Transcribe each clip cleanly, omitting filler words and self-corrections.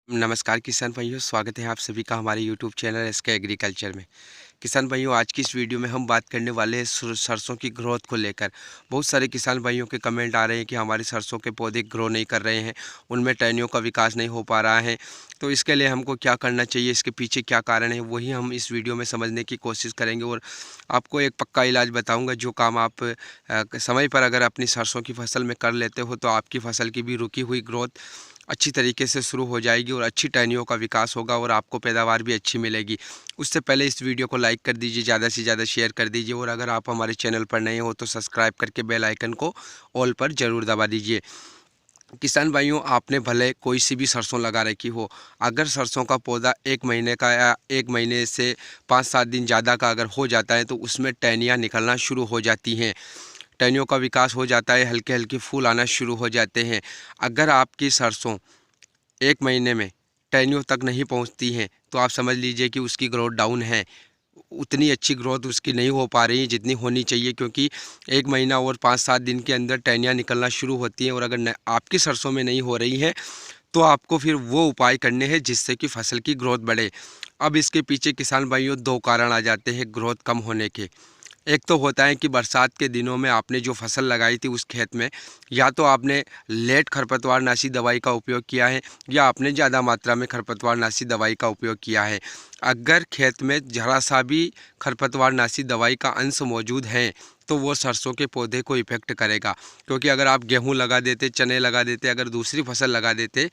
नमस्कार किसान भाइयों, स्वागत है आप सभी का हमारे यूट्यूब चैनल एसके एग्रीकल्चर में। किसान भाइयों, आज की इस वीडियो में हम बात करने वाले हैं सरसों की ग्रोथ को लेकर। बहुत सारे किसान भाइयों के कमेंट आ रहे हैं कि हमारे सरसों के पौधे ग्रो नहीं कर रहे हैं, उनमें टहनियों का विकास नहीं हो पा रहा है। तो इसके लिए हमको क्या करना चाहिए, इसके पीछे क्या कारण है, वही हम इस वीडियो में समझने की कोशिश करेंगे और आपको एक पक्का इलाज बताऊँगा जो काम आप समय पर अगर अपनी सरसों की फसल में कर लेते हो तो आपकी फसल की भी रुकी हुई ग्रोथ अच्छी तरीके से शुरू हो जाएगी और अच्छी टहनियों का विकास होगा और आपको पैदावार भी अच्छी मिलेगी। उससे पहले इस वीडियो को लाइक कर दीजिए, ज़्यादा से ज़्यादा शेयर कर दीजिए और अगर आप हमारे चैनल पर नए हो तो सब्सक्राइब करके बेल आइकन को ऑल पर ज़रूर दबा दीजिए। किसान भाइयों, आपने भले कोई सी भी सरसों लगा रखी हो, अगर सरसों का पौधा 1 महीने का या 1 महीने से 5-7 दिन ज़्यादा का अगर हो जाता है तो उसमें टहनियाँ निकलना शुरू हो जाती हैं। टहनियों का विकास हो जाता है, हल्के-हल्के फूल आना शुरू हो जाते हैं। अगर आपकी सरसों 1 महीने में टहनियों तक नहीं पहुंचती हैं, तो आप समझ लीजिए कि उसकी ग्रोथ डाउन है। उतनी अच्छी ग्रोथ उसकी नहीं हो पा रही है जितनी होनी चाहिए, क्योंकि 1 महीना और 5-7 दिन के अंदर टहनियाँ निकलना शुरू होती हैं और अगर न आपकी सरसों में नहीं हो रही हैं, तो आपको फिर वो उपाय करने हैं जिससे कि फसल की ग्रोथ बढ़े। अब इसके पीछे किसान भाइयों 2 कारण आ जाते हैं ग्रोथ कम होने के। एक तो होता है कि बरसात के दिनों में आपने जो फसल लगाई थी उस खेत में या तो आपने लेट खरपतवारनाशी दवाई का उपयोग किया है या आपने ज़्यादा मात्रा में खरपतवारनाशी दवाई का उपयोग किया है। अगर खेत में ज़रा सा भी खरपतवारनाशी दवाई का अंश मौजूद है तो वो सरसों के पौधे को इफ़ेक्ट करेगा, क्योंकि अगर आप गेहूँ लगा देते, चने लगा देते, अगर दूसरी फसल लगा देते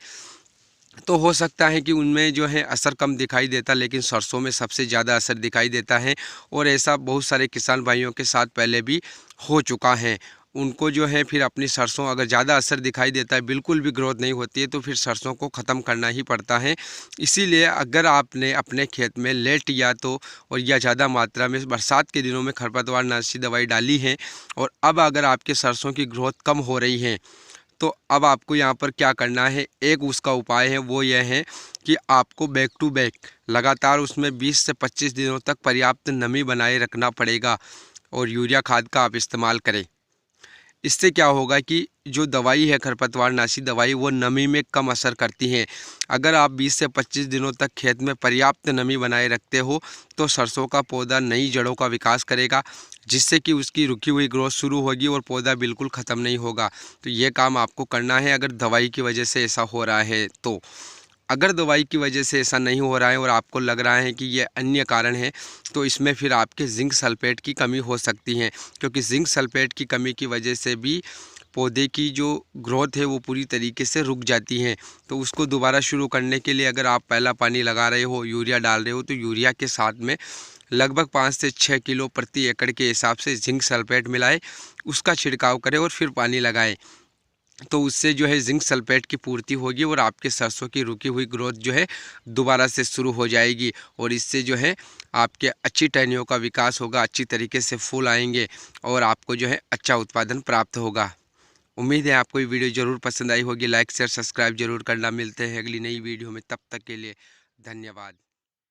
तो हो सकता है कि उनमें जो है असर कम दिखाई देता, लेकिन सरसों में सबसे ज़्यादा असर दिखाई देता है और ऐसा बहुत सारे किसान भाइयों के साथ पहले भी हो चुका है। उनको जो है फिर अपनी सरसों अगर ज़्यादा असर दिखाई देता है, बिल्कुल भी ग्रोथ नहीं होती है, तो फिर सरसों को ख़त्म करना ही पड़ता है। इसीलिए अगर आपने अपने खेत में लेट या तो और या ज़्यादा मात्रा में बरसात के दिनों में खरपतवारनाशी दवाई डाली है और अब अगर आपके सरसों की ग्रोथ कम हो रही है, तो अब आपको यहाँ पर क्या करना है, एक उसका उपाय है वो यह है कि आपको बैक टू बैक लगातार उसमें 20 से 25 दिनों तक पर्याप्त नमी बनाए रखना पड़ेगा और यूरिया खाद का आप इस्तेमाल करें। इससे क्या होगा कि जो दवाई है खरपतवारनाशी दवाई वो नमी में कम असर करती हैं। अगर आप 20 से 25 दिनों तक खेत में पर्याप्त नमी बनाए रखते हो तो सरसों का पौधा नई जड़ों का विकास करेगा, जिससे कि उसकी रुकी हुई ग्रोथ शुरू होगी और पौधा बिल्कुल ख़त्म नहीं होगा। तो ये काम आपको करना है अगर दवाई की वजह से ऐसा हो रहा है तो। अगर दवाई की वजह से ऐसा नहीं हो रहा है और आपको लग रहा है कि ये अन्य कारण है, तो इसमें फिर आपके जिंक सल्फेट की कमी हो सकती है, क्योंकि जिंक सल्फेट की कमी की वजह से भी पौधे की जो ग्रोथ है वो पूरी तरीके से रुक जाती है। तो उसको दोबारा शुरू करने के लिए अगर आप पहला पानी लगा रहे हो, यूरिया डाल रहे हो, तो यूरिया के साथ में लगभग 5 से 6 किलो प्रति एकड़ के हिसाब से जिंक सल्फेट मिलाए, उसका छिड़काव करें और फिर पानी लगाएं। तो उससे जो है जिंक सल्फेट की पूर्ति होगी और आपके सरसों की रुकी हुई ग्रोथ जो है दोबारा से शुरू हो जाएगी और इससे जो है आपके अच्छी टहनियों का विकास होगा, अच्छी तरीके से फूल आएंगे और आपको जो है अच्छा उत्पादन प्राप्त होगा। उम्मीद है आपको ये वीडियो ज़रूर पसंद आई होगी। लाइक शेयर सब्सक्राइब जरूर करना। मिलते हैं अगली नई वीडियो में, तब तक के लिए धन्यवाद।